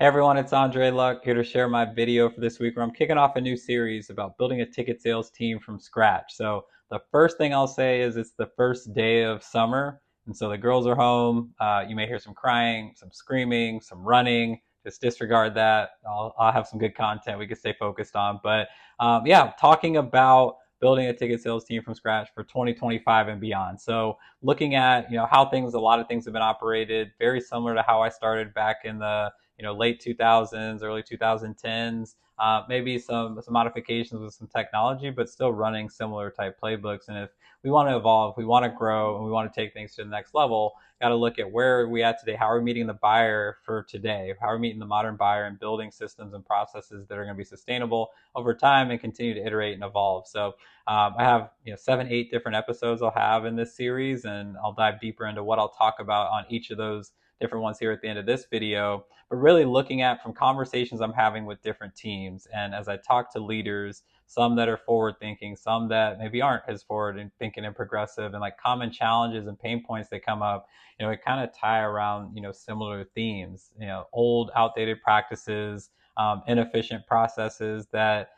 Hey everyone, it's Andre Luck here to share my video for this week where I'm kicking off a new series about building a ticket sales team from scratch. So the first thing I'll say is it's the first day of summer, and so the girls are home. You may hear some crying, some screaming, some running. Just disregard that. I'll have some good content we can stay focused on. But yeah, talking about building a ticket sales team from scratch for 2025 and beyond. So looking at how a lot of things have been operated very similar to how I started back in the late 2000s, early 2010s. Maybe some modifications with some technology, but still running similar type playbooks. And if we want to evolve, we want to grow, and we want to take things to the next level, got to look at where are we at today. How are we meeting the buyer for today? How are we meeting the modern buyer and building systems and processes that are going to be sustainable over time and continue to iterate and evolve? So I have 7, 8 different episodes I'll have in this series, and I'll dive deeper into what I'll talk about on each of those different ones here at the end of this video, but really looking at from conversations I'm having with different teams. And as I talk to leaders, some that are forward thinking, some that maybe aren't as forward and thinking and progressive, and like common challenges and pain points that come up, it kind of tie around, similar themes, old outdated practices, inefficient processes that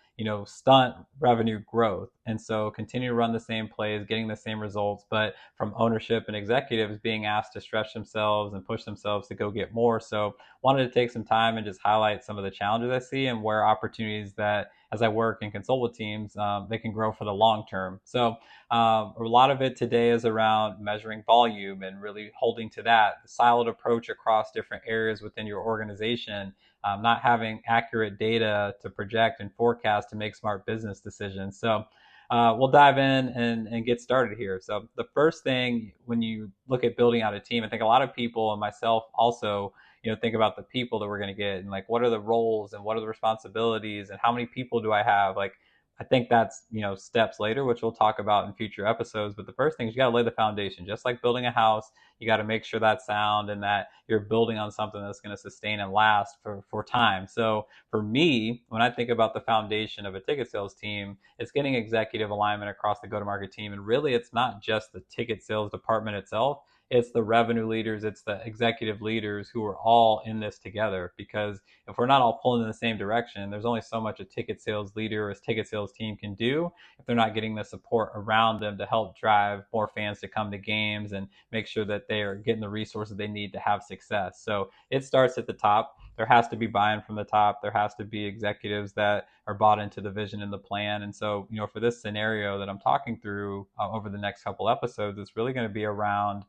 stunt revenue growth. And so continue to run the same plays, getting the same results, but from ownership and executives being asked to stretch themselves and push themselves to go get more. So wanted to take some time and just highlight some of the challenges I see and where opportunities that as I work and consult with teams, they can grow for the long term. So a lot of it today is around measuring volume and really holding to that, the siloed approach across different areas within your organization, not having accurate data to project and forecast to make smart business decisions. So we'll dive in and get started here. So the first thing when you look at building out a team, I think a lot of people and myself also, think about the people that we're going to get and like what are the roles and what are the responsibilities and how many people do I have? Like I think that's steps later, which we'll talk about in future episodes. But the first thing is you got to lay the foundation, just like building a house. You got to make sure that's sound and that you're building on something that's going to sustain and last for time. So for me, when I think about the foundation of a ticket sales team, it's getting executive alignment across the go-to-market team. And really, it's not just the ticket sales department itself. It's the revenue leaders, it's the executive leaders who are all in this together. Because if we're not all pulling in the same direction, there's only so much a ticket sales leader or a ticket sales team can do if they're not getting the support around them to help drive more fans to come to games and make sure that they are getting the resources they need to have success. So it starts at the top. There has to be buy-in from the top. There has to be executives that are bought into the vision and the plan. And so, for this scenario that I'm talking through over the next couple episodes, it's really going to be around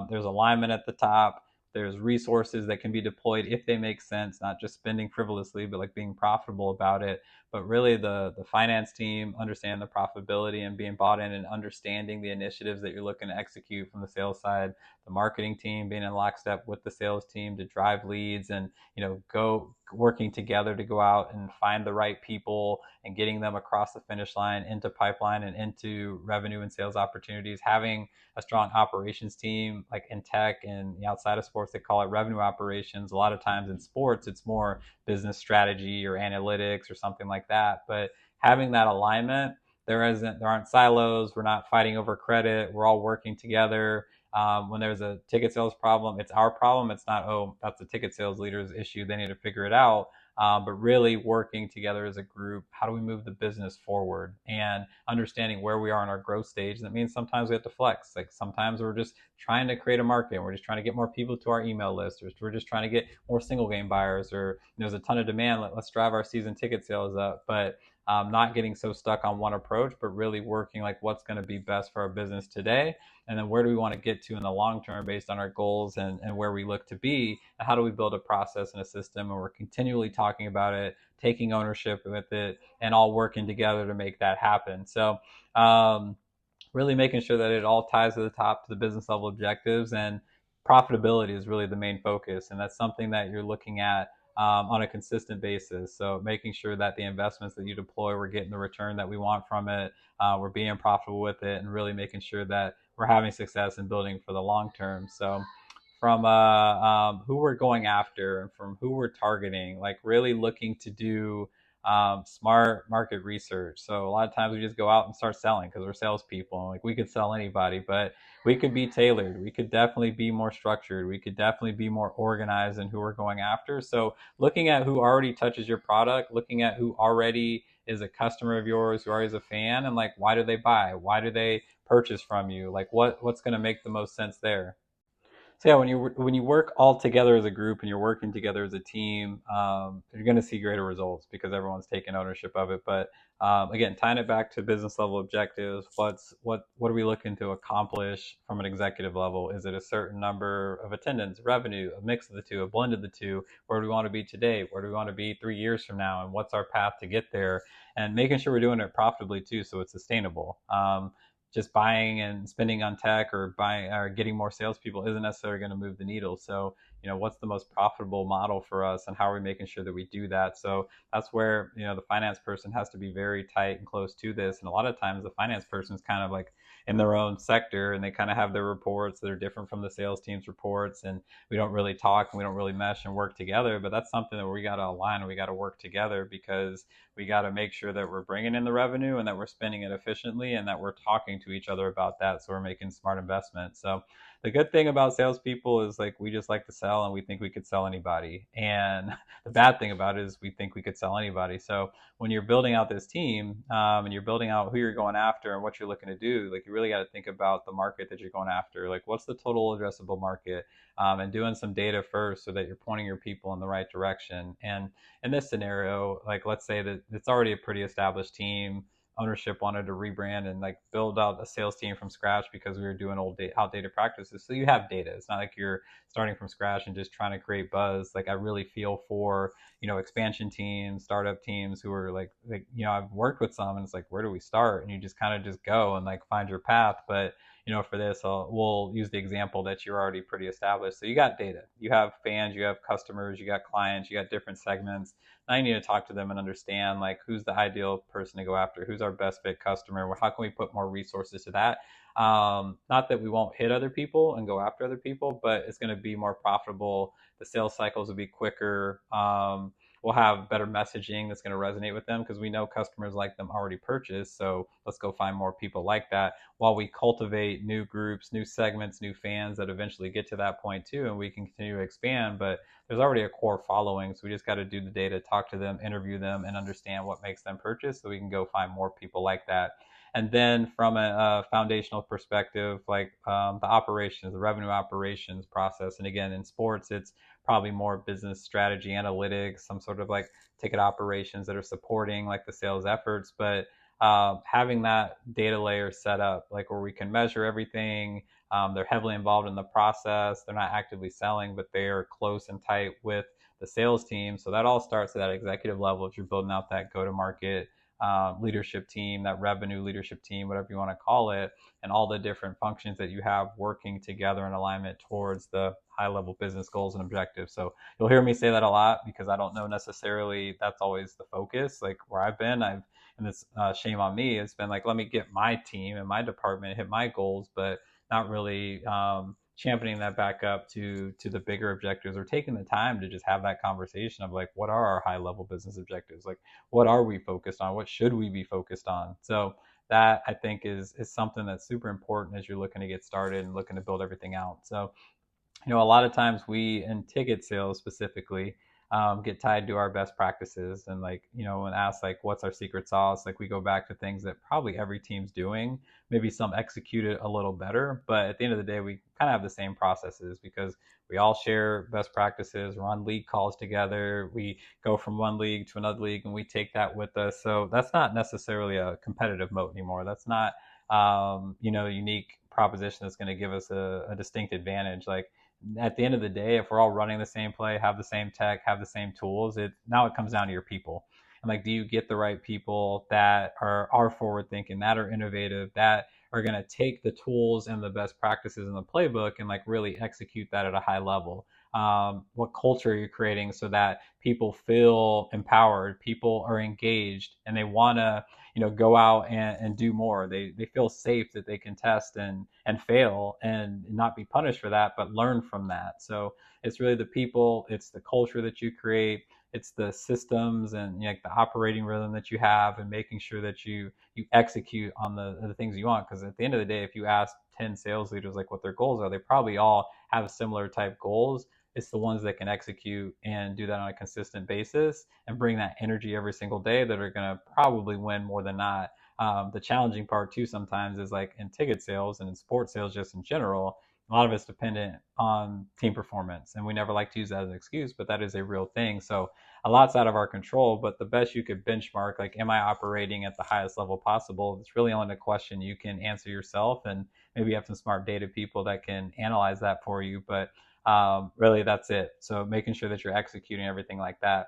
there's alignment at the top. There's resources that can be deployed if they make sense, not just spending frivolously, but like being profitable about it. But really the finance team understand the profitability and being bought in and understanding the initiatives that you're looking to execute from the sales side. The marketing team being in lockstep with the sales team to drive leads and, go working together to go out and find the right people and getting them across the finish line into pipeline and into revenue and sales opportunities. Having a strong operations team like in tech and outside of sports, they call it revenue operations. A lot of times in sports, it's more business strategy or analytics or something like that. But having that alignment, there aren't silos. We're not fighting over credit. We're all working together. When there's a ticket sales problem, it's our problem. It's not, oh, that's the ticket sales leader's issue. They need to figure it out. But really working together as a group, how do we move the business forward and understanding where we are in our growth stage. That means sometimes we have to flex. Like sometimes we're just trying to create a market. We're just trying to get more people to our email list, or we're just trying to get more single game buyers, or there's a ton of demand. Let's drive our season ticket sales up. But not getting so stuck on one approach, but really working like what's going to be best for our business today. And then where do we want to get to in the long term based on our goals and where we look to be? And how do we build a process and a system? And we're continually talking about it, taking ownership with it, and all working together to make that happen. So really making sure that it all ties to the top to the business level objectives, and profitability is really the main focus. And that's something that you're looking at on a consistent basis. So making sure that the investments that you deploy, we're getting the return that we want from it, we're being profitable with it, and really making sure that we're having success and building for the long term. So from who we're going after and from who we're targeting, like really looking to do Smart market research. So a lot of times we just go out and start selling because we're salespeople, and like we could sell anybody, but we could be tailored. We could definitely be more structured. We could definitely be more organized in who we're going after. So looking at who already touches your product, looking at who already is a customer of yours, who already is a fan, and like why do they buy? Why do they purchase from you? Like what's going to make the most sense there? So yeah, when you work all together as a group and you're working together as a team, you're going to see greater results because everyone's taking ownership of it. But again, tying it back to business level objectives, what are we looking to accomplish from an executive level? Is it a certain number of attendance, revenue, a mix of the two, a blend of the two? Where do we want to be today? Where do we want to be 3 years from now? And what's our path to get there? And making sure we're doing it profitably too, so it's sustainable. Just buying and spending on tech or buying or getting more salespeople isn't necessarily going to move the needle. So, what's the most profitable model for us, and how are we making sure that we do that? So that's where the finance person has to be very tight and close to this. And a lot of times, the finance person is kind of like in their own sector, and they kind of have their reports that are different from the sales team's reports, and we don't really talk and we don't really mesh and work together. But that's something that we got to align and we got to work together because we got to make sure that we're bringing in the revenue and that we're spending it efficiently and that we're talking to each other about that, so we're making smart investments. So the good thing about salespeople is like we just like to sell and we think we could sell anybody, and the bad thing about it is we think we could sell anybody. So when you're building out this team, and you're building out who you're going after and what you're looking to do, like you really got to think about the market that you're going after. Like what's the total addressable market, and doing some data first so that you're pointing your people in the right direction. And in this scenario, like let's say that it's already a pretty established team. Ownership wanted to rebrand and like build out a sales team from scratch because we were doing outdated practices. So you have data. It's not like you're starting from scratch and just trying to create buzz. Like I really feel for expansion teams, startup teams who are like I've worked with some, and it's like, where do we start? And you just kind of just go and like find your path. But for this, we'll use the example that you're already pretty established. So you got data, you have fans, you have customers, you got clients, you got different segments. Now you need to talk to them and understand like who's the ideal person to go after, who's our best fit customer, how can we put more resources to that. Not that we won't hit other people and go after other people, but it's going to be more profitable. The sales cycles will be quicker. We'll have better messaging that's going to resonate with them because we know customers like them already purchased. So let's go find more people like that while we cultivate new groups, new segments, new fans that eventually get to that point too, and we can continue to expand. But there's already a core following, so we just got to do the data, talk to them, interview them, and understand what makes them purchase, so we can go find more people like that. And then from a foundational perspective, like the operations, the revenue operations process. And again, in sports, it's probably more business strategy, analytics, some sort of like ticket operations that are supporting like the sales efforts. But having that data layer set up, like where we can measure everything. They're heavily involved in the process. They're not actively selling, but they are close and tight with the sales team. So that all starts at that executive level if you're building out that go-to-market leadership team, that revenue leadership team, whatever you want to call it, and all the different functions that you have working together in alignment towards the high level business goals and objectives. So you'll hear me say that a lot because I don't know necessarily that's always the focus. Like where and this shame on me, it's been like, let me get my team and my department hit my goals, but not really championing that back up to the bigger objectives, or taking the time to just have that conversation of like, what are our high level business objectives? Like, what are we focused on? What should we be focused on? So that I think is something that's super important as you're looking to get started and looking to build everything out. So a lot of times we in ticket sales specifically get tied to our best practices, and like when asked like what's our secret sauce, like we go back to things that probably every team's doing, maybe some execute it a little better, but at the end of the day we kind of have the same processes because we all share best practices. We're on league calls together, we go from one league to another league and we take that with us. So that's not necessarily a competitive moat anymore. That's not a unique proposition that's going to give us a distinct advantage. Like at the end of the day, if we're all running the same play, have the same tech, have the same tools, it comes down to your people. And like, do you get the right people that are forward thinking, that are innovative, that are going to take the tools and the best practices in the playbook and like really execute that at a high level? What culture are you creating so that people feel empowered, people are engaged, and they want to go out and do more. They feel safe that they can test and fail and not be punished for that, but learn from that. So it's really the people, it's the culture that you create, it's the systems and like the operating rhythm that you have, and making sure that you execute on the things you want. Because at the end of the day, if you ask 10 sales leaders like what their goals are, they probably all have similar type goals. It's the ones that can execute and do that on a consistent basis and bring that energy every single day that are going to probably win more than not. The challenging part too sometimes is like in ticket sales and in sports sales just in general, a lot of it's dependent on team performance, and we never like to use that as an excuse, but that is a real thing. So a lot's out of our control, but the best you could benchmark, like, am I operating at the highest level possible? It's really only a question you can answer yourself, and maybe you have some smart data people that can analyze that for you. But really, that's it. So making sure that you're executing everything like that.